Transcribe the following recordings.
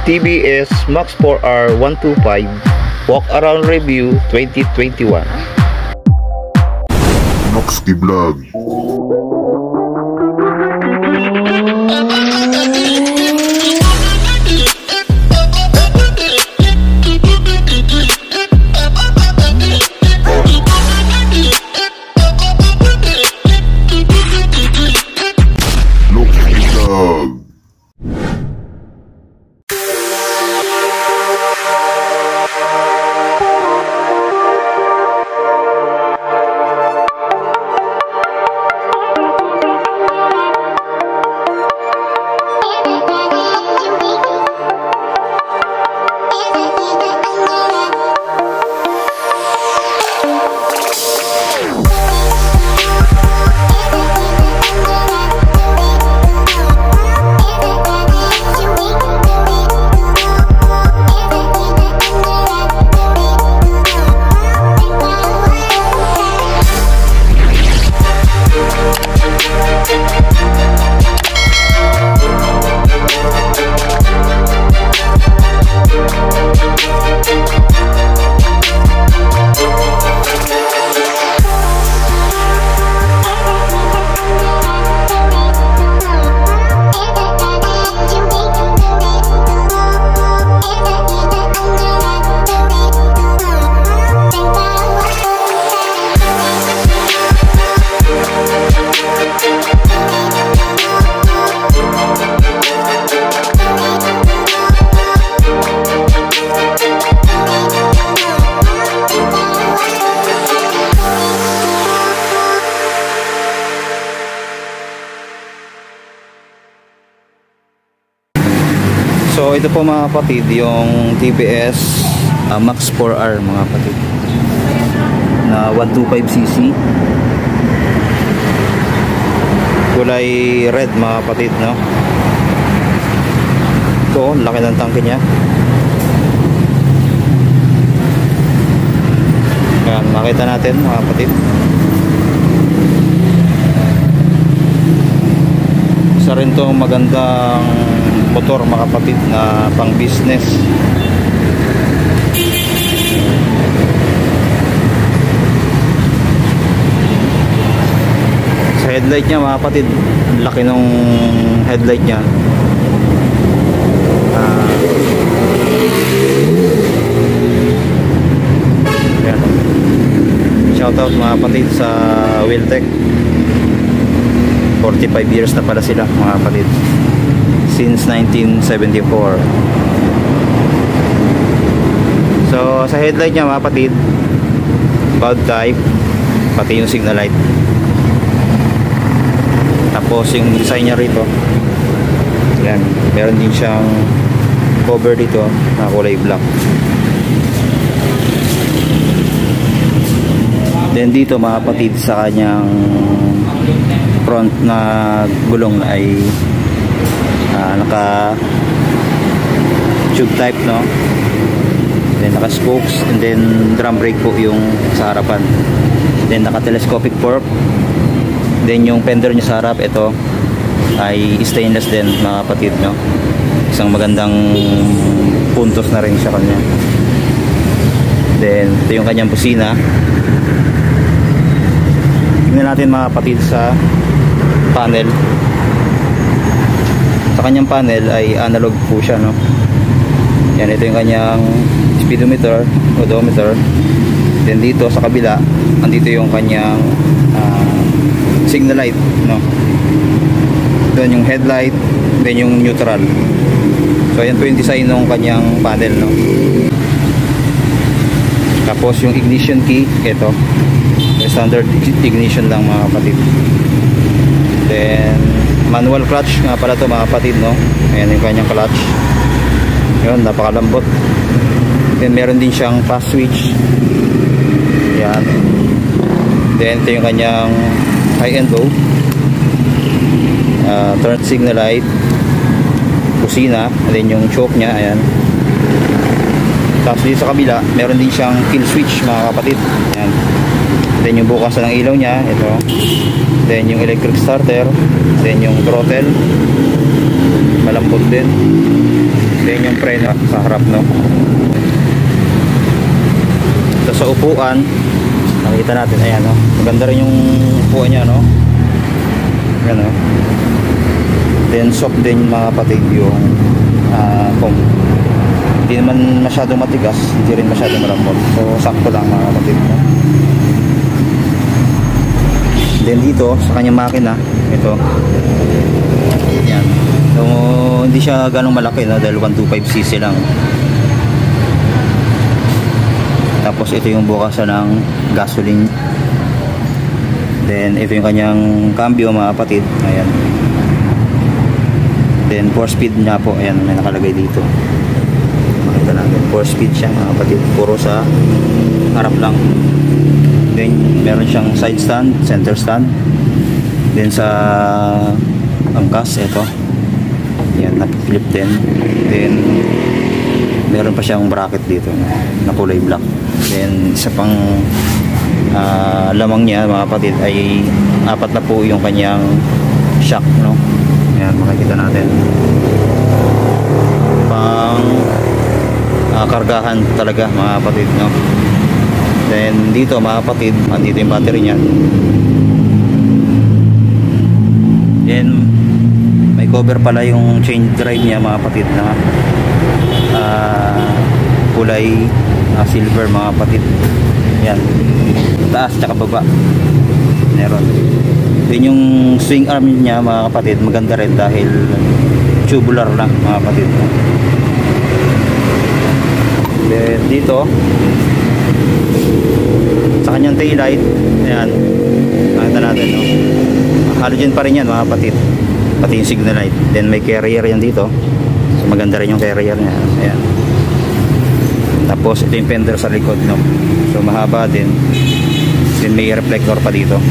TBS Max 4R 125 Walk Around Review 2021. Max Vlog. So ito po mga kapatid, yung TBS Max 4R mga kapatid na 125cc, kulay red mga kapatid, no? Ito, laki ng tangke nya. Yan, makita natin mga kapatid. Isa rin itong magandang motor mga kapatid na pang business. Sa headlight nya mga kapatid, laki ng headlight nya. Yan. Shoutout mga kapatid sa Wheeltech. 45 years na pala sila mga kapatid, since 1974. So sa headlight nya mga kapatid, bulb type, pati yung signal light. Tapos yung design nya rito, yan, meron din siyang cover dito na kulay black. Then dito mga kapatid, sa kanyang front na gulong ay naka tube type, no? Then naka spokes, and then drum brake po yung sa harapan. Then naka telescopic fork. Then yung fender niya sa harap, ito ay stainless din mga kapatid, no? Isang magandang puntos na rin sa kanya. Then ito yung kanyang busina. Tingnan natin mga kapatid sa panel. Sa kanyang panel ay analog po siya, no? Yan, ito yung kanyang speedometer, odometer. Then dito sa kabila, andito yung kanyang signal light, no? Doon yung headlight, then yung neutral. So ayan po yung design ng kanyang panel, no? Tapos yung ignition key, ito, standard ignition lang mga kapatid. Then manual clutch nga pala to mga kapatid, no? Ayan yung kanyang clutch. Yun, napakalambot. Then meron din siyang fast switch. Yan. Then ito yung kanyang high and low, turn signal light, kusina, and then yung choke nya, ayan. Tapos dito sa kabila, meron din siyang kill switch mga kapatid. Ayan. Then yung bukasan ng ilaw nya, ito. Then yung electric starter, then yung throttle, malambot din. Then yung preno sa harap, no. So sa upuan, nakita natin, ayan, no. Maganda rin yung upuan niya, no. Ayan, no. Then soft din mga kapatid yung foam. Hindi naman masyadong matigas, hindi rin masyadong malambot. So sakto lang mga kapatid, no? Then dito sa kanyang makina, ito, yan. So hindi siya ganong malaki, no? Dahil 125cc lang. Tapos ito yung bukasan ng gasoline. Then ito yung kanyang cambio mga kapatid, ayan. Then 4 speed niya po, ayan, may nakalagay dito. Makita natin, 4 speed siya mga kapatid, puro sa harap lang. Then meron siyang side stand, center stand. Then sa angkas, ito, yan, naka-flip din. Then meron pa siyang bracket dito na kulay black. Then isa pang lamang niya mga kapatid ay 4 na po yung kanyang shock, no. Yan, makikita natin, pang kargahan talaga mga kapatid, no. Then dito mga kapatid, andito yung battery niya. Then may cover pala yung chain drive niya mga kapatid na kulay silver mga kapatid. Yan, taas tsaka baba meron. Then yung swing arm niya mga kapatid, maganda rin dahil tubular lang mga kapatid. Then dito sa kanyang tail light, ayan, nakita natin, no? Halogen pa rin yan mga kapatid, pati yung signal light. Then may carrier yan dito, so maganda rin yung carrier niya, ayan. Tapos ito yung fender sa likod, no? So mahaba din. Then may reflector pa dito.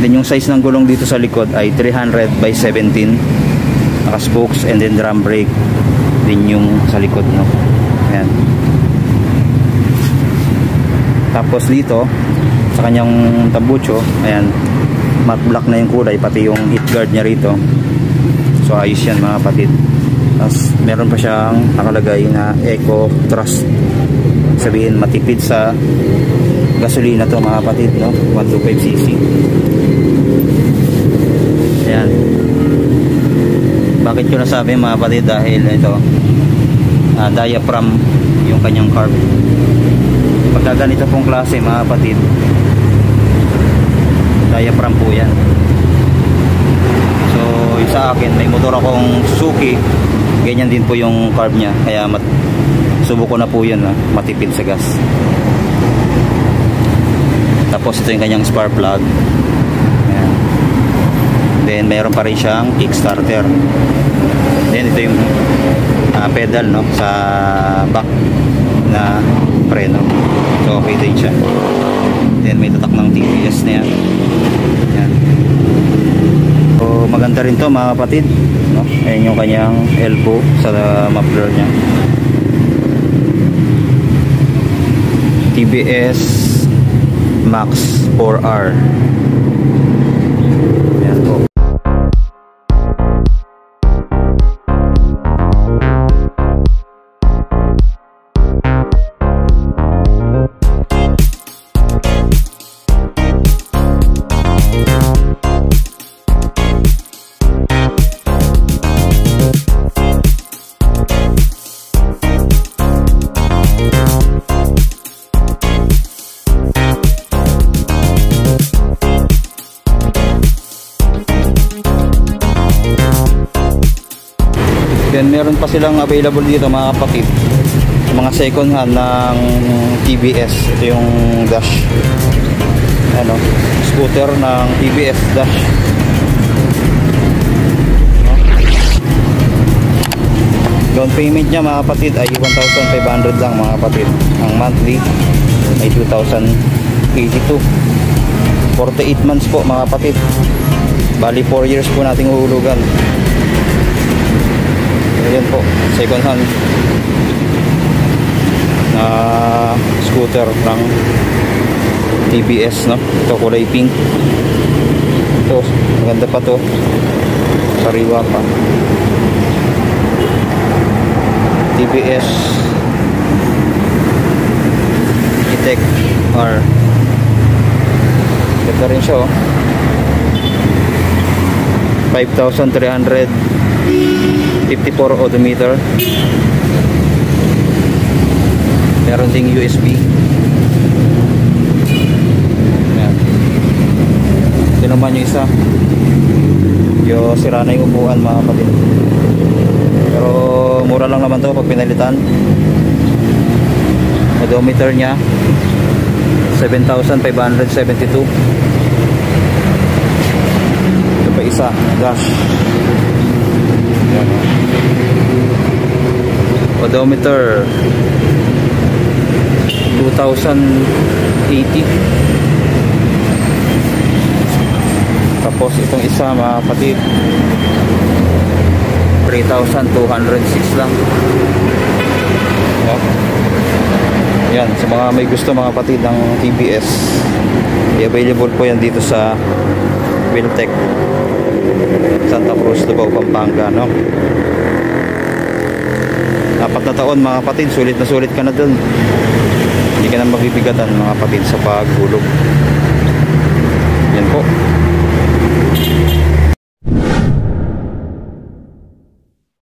Then yung size ng gulong dito sa likod ay 300 by 17, naka spokes, and then drum brake din yung sa likod, no? Ayan. Tapos dito sa kanyang tambucho, ayan, matte black na yung kulay, pati yung heat guard niya rito. So ayos yan mga kapatid. Tapos meron pa siyang nakalagay na Eco Trust, sabihin matipid sa gasolina to mga kapatid, no. 125cc. Ayan. Bakit ko nasabi mga kapatid? Dahil ito, diaphragm yung kanyang carb. Pagka ganito pong klase mga kapatid, diaphragm po yan. So yung sa akin, may motor akong Suzuki, ganyan din po yung carb nya, kaya subuko na po yan, matipid sa gas. Tapos ito yung kanyang spark plug. Ayan. Then mayroon pa rin siyang kickstarter. Then ito yung pedal, no, sa back na preno. So okay din siya. Then may tatak ng TPS na yan. Yan. So maganda rin to mga kapatid, no? Ayan yung kanyang elbow sa muffler nya. TBS Max 4R. Yan po. Then meron pa silang available dito mga kapatid, mga second hand ng TBS. Ito yung dash, ano, scooter ng TBS dash. Down payment niya mga kapatid ay 1,500 lang mga kapatid. Ang monthly ay 2,082. 48 months po mga kapatid. Bali 4 years po nating uhulugan. Ayan po, second hand na scooter ng TBS, no? Ito kulay pink. Ito, maganda pa to. sariwa pa. TBS E-Tech R. Ganda rin siya, oh. 5,354 odometer. Meron ding USB. Yan. Ito naman yung isa. Yung sira na yung upuan, mga kapatid. Pero mura lang naman to pag pinalitan. Odometer nya 7,572. Ito pa isa, dash. Yan. Odometer 2,080. Tapos itong isa, mga kapatid, 3,206 lang. Yan, sa mga may gusto, mga kapatid, ng TBS, available po yan dito sa Wiltec, Santa Cruz, Davao, Pampanga, no? 4 na taon, mga kapatid, sulit na sulit ka na dun. Hindi ka na mabibigatan, mga kapatid, sa paghulog. Yan po.